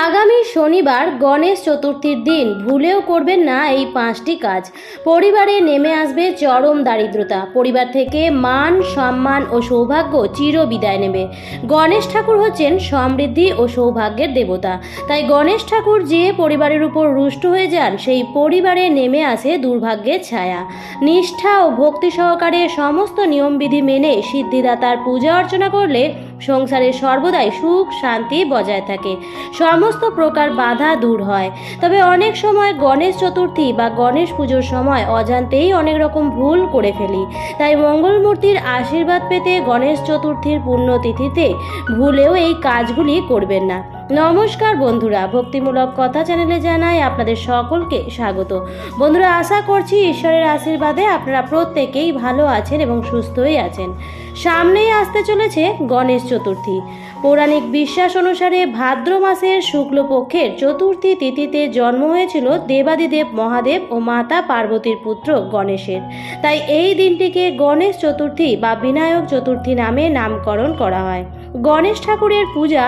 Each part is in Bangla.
আগামী শনিবার গণেশ চতুর্থীর দিন ভুলেও করবেন না এই 5টি কাজ। পরিবারে নেমে আসবে চরম দারিদ্রতা, পরিবার থেকে মান সম্মান ও সৌভাগ্য চির বিদায় নেবে। গণেশ ঠাকুর হচ্ছেন সমৃদ্ধি ও সৌভাগ্যের দেবতা, তাই গণেশ ঠাকুর যে পরিবারের উপর রুষ্ট হয়ে যান সেই পরিবারে নেমে আসে দুর্ভাগ্যের ছায়া। নিষ্ঠা ও ভক্তি সহকারে সমস্ত নিয়মবিধি মেনে সিদ্ধিদাতার পূজা অর্চনা করলে সংসারে সর্বদাই সুখ শান্তি বজায় থাকে, সমস্ত প্রকার বাধা দূর হয়। তবে অনেক সময় গণেশ চতুর্থী বা গণেশ পুজোর সময় অজান্তেই অনেক রকম ভুল করে ফেলি, তাই মঙ্গলমূর্তির আশীর্বাদ পেতে গণেশ চতুর্থীর পুণ্যতিথিতে ভুলেও এই কাজগুলি করবেন না। নমস্কার বন্ধুরা, ভক্তিমূলক কথা চ্যানেলে জানাই আপনাদের সকলকে স্বাগত। বন্ধুরা, আশা করছি ঈশ্বরের আশীর্বাদে আপনারা প্রত্যেকেই ভালো আছেন এবং সুস্থই আছেন। সামনেই আসতে চলেছে গণেশ চতুর্থী। পৌরাণিক বিশ্বাস অনুসারে ভাদ্র মাসের শুক্লপক্ষের চতুর্থী তিথিতে জন্ম হয়েছিল দেবাদিদেব মহাদেব ও মাতা পার্বতীর পুত্র গণেশের। তাই এই দিনটিকে গণেশ চতুর্থী বা বিনায়ক চতুর্থী নামে নামকরণ করা হয়। গণেশ ঠাকুরের পূজা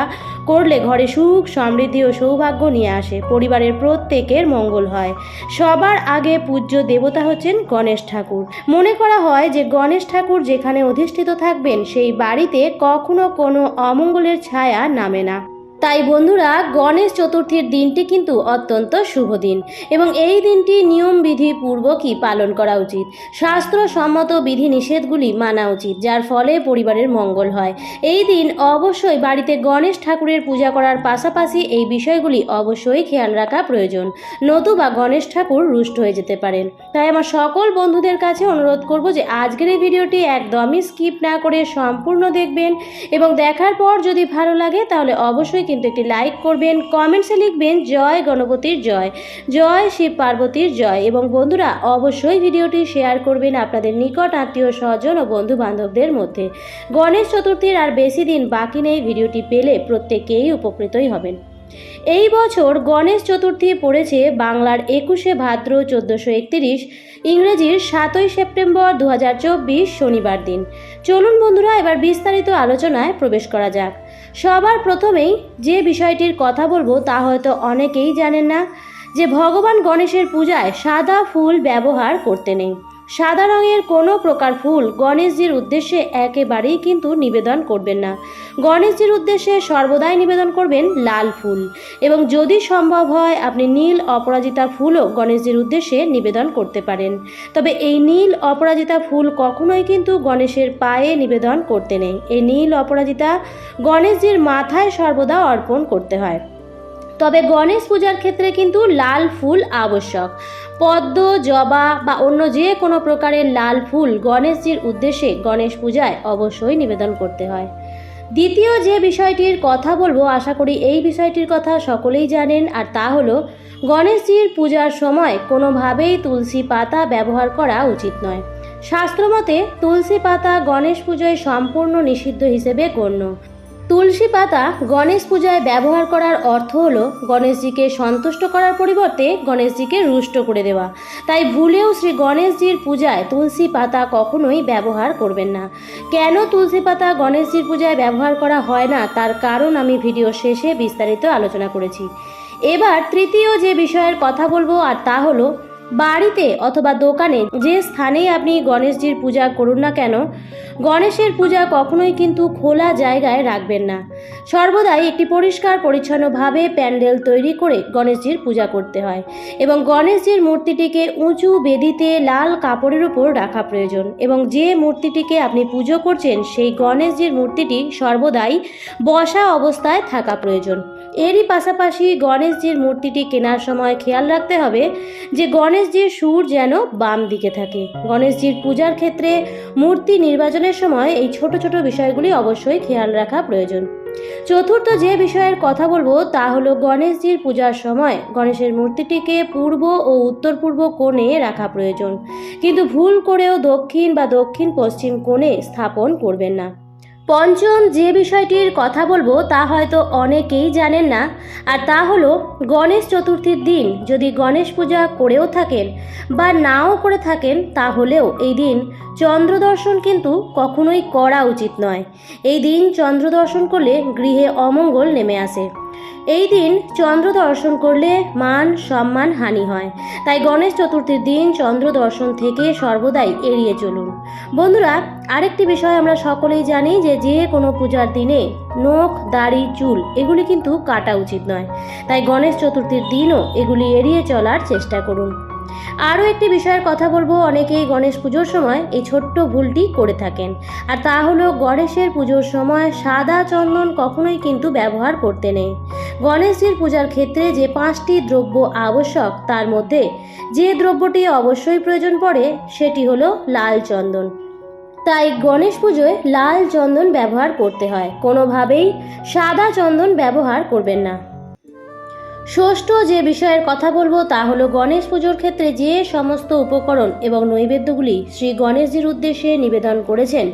করলে ঘরে সুখ সমৃদ্ধি ও সৌভাগ্য নিয়ে আসে, পরিবারের প্রত্যেকের মঙ্গল হয়। সবার আগে পূজ্য দেবতা হচ্ছেন গণেশ ঠাকুর। মনে করা হয় যে গণেশ ঠাকুর যেখানে অধিষ্ঠিত থাকবেন সেই বাড়িতে কখনো কোনো অমঙ্গলের ছায়া নামে না। তাই বন্ধুরা, গণেশ চতুর্থীর দিনটি কিন্তু অত্যন্ত শুভ দিন এবং এই দিনটি নিয়মবিধি পূর্বকই পালন করা উচিত। শাস্ত্রসম্মত বিধি নিষেধগুলি মানা উচিত, যার ফলে পরিবারের মঙ্গল হয়। এই দিন অবশ্যই বাড়িতে গণেশ ঠাকুরের পূজা করার পাশাপাশি এই বিষয়গুলি অবশ্যই খেয়াল রাখা প্রয়োজন, নতুবা গণেশ ঠাকুর রুষ্ট হয়ে যেতে পারেন। তাই আমার সকল বন্ধুদের কাছে অনুরোধ করব যে আজকের এই ভিডিওটি একদমই স্কিপ না করে সম্পূর্ণ দেখবেন এবং দেখার পর যদি ভালো লাগে তাহলে অবশ্যই কিন্তু একটি লাইক করবেন, কমেন্টসে লিখবেন জয় গণপতির জয়, জয় শিব পার্বতীর জয় এবং বন্ধুরা অবশ্যই ভিডিওটি শেয়ার করবেন আপনাদের নিকট আত্মীয় স্বজন ও বন্ধু বান্ধবদের মধ্যে। গণেশ চতুর্থীর আর বেশি দিন বাকি নেই, ভিডিওটি পেলে প্রত্যেকেই উপকৃতই হবেন। এই বছর গণেশ চতুর্থী পড়েছে বাংলার 21শে ভাদ্র 1431, ইংরেজির 7ই সেপ্টেম্বর 2024 শনিবার দিন। চলুন বন্ধুরা, এবার বিস্তারিত আলোচনায় প্রবেশ করা যাক। সবার প্রথমেই যে বিষয়টির কথা বলবো তা হয়তো অনেকেই জানেন না যে ভগবান গণেশের পূজায় সাদা ফুল ব্যবহার করতে নেই। সাদা রঙের কোনো প্রকার ফুল গণেশজির উদ্দেশ্যে একেবারেই কিন্তু নিবেদন করবেন না। গণেশজির উদ্দেশ্যে সর্বদাই নিবেদন করবেন লাল ফুল এবং যদি সম্ভব হয় আপনি নীল অপরাজিতা ফুলও গণেশজির উদ্দেশ্যে নিবেদন করতে পারেন। তবে এই নীল অপরাজিতা ফুল কখনোই কিন্তু গণেশের পায়ে নিবেদন করতে নেই। এই নীল অপরাজিতা গণেশজির মাথায় সর্বদা অর্পণ করতে হয়। তবে গণেশ পূজার ক্ষেত্রে কিন্তু লাল ফুল আবশ্যক। পদ্ম, জবা বা অন্য যে কোনো প্রকারের লাল ফুল গণেশজির উদ্দেশ্যে গণেশ পূজায় অবশ্যই নিবেদন করতে হয়। দ্বিতীয় যে বিষয়টির কথা বলবো, আশা করি এই বিষয়টির কথা সকলেই জানেন, আর তা হলো গণেশজির পূজার সময় কোনোভাবেই তুলসী পাতা ব্যবহার করা উচিত নয়। শাস্ত্রমতে তুলসী পাতা গণেশ পূজায় সম্পূর্ণ নিষিদ্ধ হিসেবে গণ্য। তুলসী পাতা গণেশ পূজায় ব্যবহার করার অর্থ হলো গণেশজিকে সন্তুষ্ট করার পরিবর্তে গণেশজিকে রুষ্ট করে দেওয়া। তাই ভুলেও শ্রী গণেশজির পূজায় তুলসী পাতা কখনোই ব্যবহার করবেন না। কেন তুলসী পাতা গণেশজির পূজায় ব্যবহার করা হয় না তার কারণ আমি ভিডিও শেষে বিস্তারিত আলোচনা করেছি। এবার তৃতীয় যে বিষয়ের কথা বলবো আর তা হলো বাড়িতে অথবা দোকানে যে স্থানেই আপনি গণেশজির পূজা করুন না কেন, গণেশের পূজা কখনোই কিন্তু খোলা জায়গায় রাখবেন না। সর্বদাই একটি পরিষ্কার পরিচ্ছন্নভাবে প্যান্ডেল তৈরি করে গণেশজির পূজা করতে হয় এবং গণেশজির মূর্তিটিকে উঁচু বেদিতে লাল কাপড়ের উপর রাখা প্রয়োজন এবং যে মূর্তিটিকে আপনি পুজো করছেন সেই গণেশজির মূর্তিটি সর্বদাই বসা অবস্থায় থাকা প্রয়োজন। এরই পাশাপাশি গণেশজির মূর্তিটি কেনার সময় খেয়াল রাখতে হবে যে গণেশজির সুর যেন বাম দিকে থাকে। গণেশজির পূজার ক্ষেত্রে মূর্তি নির্বাচনের সময় এই ছোট ছোট বিষয়গুলি অবশ্যই খেয়াল রাখা প্রয়োজন। চতুর্থ যে বিষয়ের কথা বলবো তা হলো গণেশজির পূজার সময় গণেশের মূর্তিটিকে পূর্ব ও উত্তর পূর্ব কোণে রাখা প্রয়োজন, কিন্তু ভুল করেও দক্ষিণ বা দক্ষিণ পশ্চিম কোণে স্থাপন করবেন না। পঞ্চম যে বিষয়টির কথা বলবো তা হয়তো অনেকেই জানেন না, আর তা হলো গণেশ চতুর্থীর দিন যদি গণেশ পূজা করেও থাকেন বা নাও করে থাকেন তাহলেও এই দিন চন্দ্র দর্শন কিন্তু কখনোই করা উচিত নয়। এই দিন চন্দ্র দর্শন করলে গৃহে অমঙ্গল নেমে আসে। এই দিন চন্দ্র দর্শন করলে মান সম্মান হানি হয়, তাই গণেশ চতুর্থীর দিন চন্দ্র দর্শন থেকে সর্বদাই এড়িয়ে চলুন। বন্ধুরা, আরেকটি বিষয় আমরা সকলেই জানি যে কোনো পূজার দিনে নখ, দাড়ি, চুল এগুলি কিন্তু কাটা উচিত নয়, তাই গণেশ চতুর্থীর দিনও এগুলি এড়িয়ে চলার চেষ্টা করুন। আরও একটি বিষয়ের কথা বলবো, অনেকেই গণেশ পুজোর সময় এই ছোট্ট ভুলটি করে থাকেন, আর তা হলো গণেশের পুজোর সময় সাদা চন্দন কখনোই কিন্তু ব্যবহার করতে নেই। গণেশজির পূজার ক্ষেত্রে যে 5টি দ্রব্য আবশ্যক, তার মধ্যে যে দ্রব্যটি অবশ্যই প্রয়োজন পড়ে সেটি হলো লাল চন্দন। তাই গণেশ পুজোয় লাল চন্দন ব্যবহার করতে হয়, কোনোভাবেই সাদা চন্দন ব্যবহার করবেন না। ষষ্ঠ যে বিষয়ের কথা বলবো তা হলো গণেশ পুজোর ক্ষেত্রে যে সমস্ত উপকরণ এবং নৈবেদ্যগুলি শ্রী গণেশজির উদ্দেশ্যে নিবেদন করেছেন,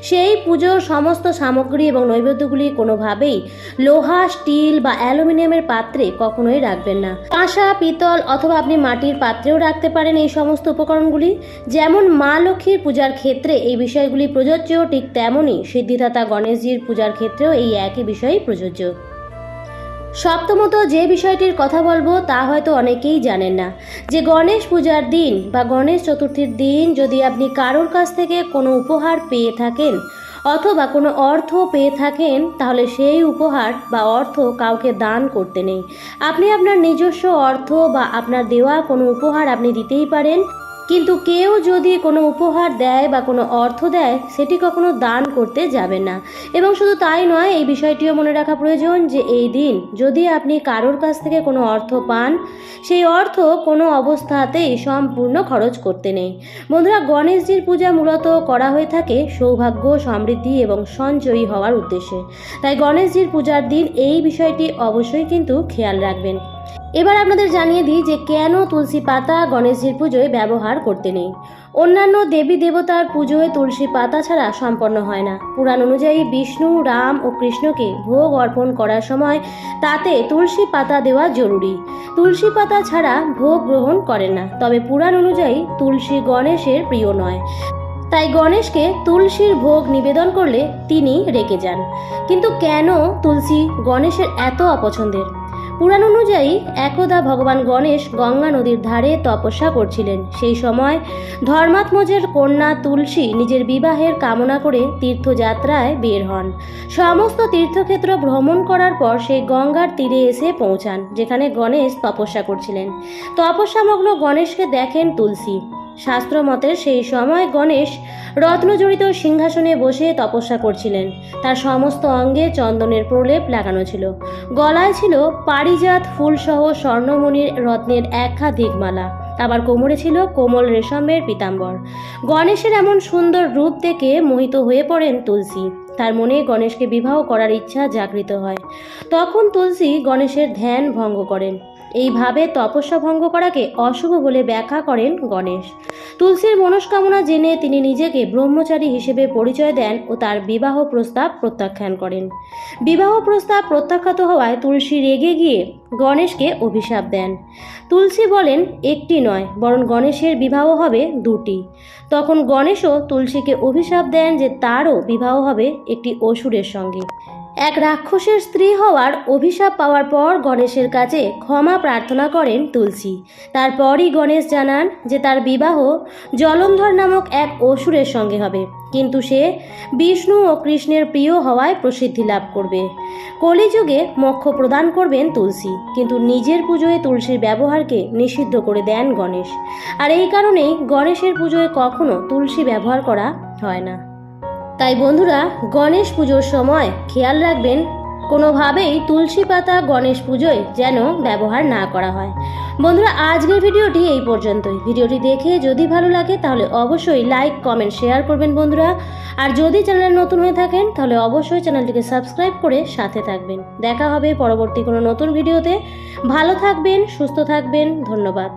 সেই পুজোর সমস্ত সামগ্রী এবং নৈবেদ্যগুলি কোনোভাবেই লোহা, স্টিল বা অ্যালুমিনিয়ামের পাত্রে কখনোই রাখবেন না। কাঁসা, পিতল অথবা আপনি মাটির পাত্রেও রাখতে পারেন এই সমস্ত উপকরণগুলি। যেমন মা লক্ষ্মীর পূজার ক্ষেত্রে এই বিষয়গুলি প্রযোজ্য, ঠিক তেমনই সিদ্ধিদাতা গণেশজির পূজার ক্ষেত্রেও এই একই বিষয় প্রযোজ্য। সপ্তমত যে বিষয়টির কথা বলবো তা হয়তো অনেকেই জানেন না, যে গণেশ পূজার দিন বা গণেশ চতুর্থীর দিন যদি আপনি কারোর কাছ থেকে কোনো উপহার পেয়ে থাকেন অথবা কোনো অর্থ পেয়ে থাকেন, তাহলে সেই উপহার বা অর্থ কাউকে দান করতে নেই। আপনি আপনার নিজস্ব অর্থ বা আপনার দেওয়া কোনো উপহার আপনি দিতেই পারেন, কিন্তু কেউ যদি কোনো উপহার দেয় বা কোনো অর্থ দেয়, সেটি কখনো দান করতে যাবেন না। এবং শুধু তাই নয়, এই বিষয়টিও মনে রাখা প্রয়োজন যে এই দিন যদি আপনি কারোর কাছ থেকে কোনো অর্থ পান, সেই অর্থ কোনো অবস্থাতেই সম্পূর্ণ খরচ করতে নেই। বন্ধুরা, গণেশজির পূজা মূলত করা হয়ে থাকে সৌভাগ্য, সমৃদ্ধি এবং সঞ্চয়ী হওয়ার উদ্দেশ্যে, তাই গণেশজির পূজার দিন এই বিষয়টি অবশ্যই কিন্তু খেয়াল রাখবেন। এবার আপনাদের জানিয়ে দিই যে কেন তুলসী পাতা গণেশজির পুজোয় ব্যবহার করতে নেই। অন্যান্য দেবী দেবতার পুজোয় তুলসী পাতা ছাড়া সম্পন্ন হয় না। পুরাণ অনুযায়ী বিষ্ণু, রাম ও কৃষ্ণকে ভোগ অর্পণ করার সময় তাতে তুলসী পাতা দেওয়া জরুরি। তুলসী পাতা ছাড়া ভোগ গ্রহণ করেন না। তবে পুরাণ অনুযায়ী তুলসী গণেশের প্রিয় নয়, তাই গণেশকে তুলসীর ভোগ নিবেদন করলে তিনি রেগে যান। কিন্তু কেন তুলসী গণেশের এত অপছন্দের? পুরাণ অনুযায়ী একদা ভগবান গণেশ গঙ্গা নদীর ধারে তপস্যা করছিলেন। সেই সময় ধর্মাত্মজের কন্যা তুলসী নিজের বিবাহের কামনা করে তীর্থযাত্রায় বের হন। সমস্ত তীর্থক্ষেত্র ভ্রমণ করার পর সেই গঙ্গার তীরে এসে পৌঁছান, যেখানে গণেশ তপস্যা করছিলেন। তপস্যামগ্ন গণেশকে দেখেন তুলসী। শাস্ত্র মতে সেই সময় গণেশ রত্নজড়িত সিংহাসনে বসে তপস্যা করছিলেন। তার সমস্ত অঙ্গে চন্দনের প্রলেপ লাগানো ছিল, গলায় ছিল পারিজাত ফুলসহ স্বর্ণমণির রত্নের একাধিক মালা, আবার কোমরে ছিল কোমল রেশমের পীতাম্বর। গণেশের এমন সুন্দর রূপ দেখে মোহিত হয়ে পড়েন তুলসী। তার মনে গণেশকে বিবাহ করার ইচ্ছা জাগৃত হয়। তখন তুলসী গণেশের ধ্যান ভঙ্গ করেন। এইভাবে তপস্যা ভঙ্গ করাকে অশুভ বলে ব্যাখ্যা করেন গণেশ। তুলসীর মনস্কামনা জেনে তিনি নিজেকে ব্রহ্মচারী হিসেবে পরিচয় দেন ও তার বিবাহ প্রস্তাব প্রত্যাখ্যান করেন। বিবাহ প্রস্তাব প্রত্যাখ্যাত হওয়ায় তুলসী রেগে গিয়ে গণেশকে অভিশাপ দেন। তুলসী বলেন একটি নয়, বরং গণেশের বিবাহ হবে 2টি। তখন গণেশও তুলসীকে অভিশাপ দেন যে তারও বিবাহ হবে একটি অসুরের সঙ্গে। এক রাক্ষসের স্ত্রী হওয়ার অভিশাপ পাওয়ার পর গণেশের কাছে ক্ষমা প্রার্থনা করেন তুলসী। তারপরই গণেশ জানান যে তার বিবাহ জলন্ধর নামক এক অসুরের সঙ্গে হবে, কিন্তু সে বিষ্ণু ও কৃষ্ণের প্রিয় হওয়ায় প্রসিদ্ধি লাভ করবে। কলিযুগে মোক্ষ প্রদান করবেন তুলসী, কিন্তু নিজের পুজোয় তুলসীর ব্যবহারকে নিষিদ্ধ করে দেন গণেশ। আর এই কারণেই গণেশের পুজোয় কখনো তুলসী ব্যবহার করা হয় না। তাই বন্ধুরা, গণেশ পুজোর সময় খেয়াল রাখবেন কোনোভাবেই তুলসী পাতা গণেশ পুজোয় যেন ব্যবহার না করা হয়। বন্ধুরা, আজকের ভিডিওটি এই পর্যন্তই। ভিডিওটি দেখে যদি ভালো লাগে তাহলে অবশ্যই লাইক, কমেন্ট, শেয়ার করবেন বন্ধুরা। আর যদি চ্যানেলে নতুন হয়ে থাকেন তাহলে অবশ্যই চ্যানেলটিকে সাবস্ক্রাইব করে সাথে থাকবেন। দেখা হবে পরবর্তী কোনো নতুন ভিডিওতে। ভালো থাকবেন, সুস্থ থাকবেন। ধন্যবাদ।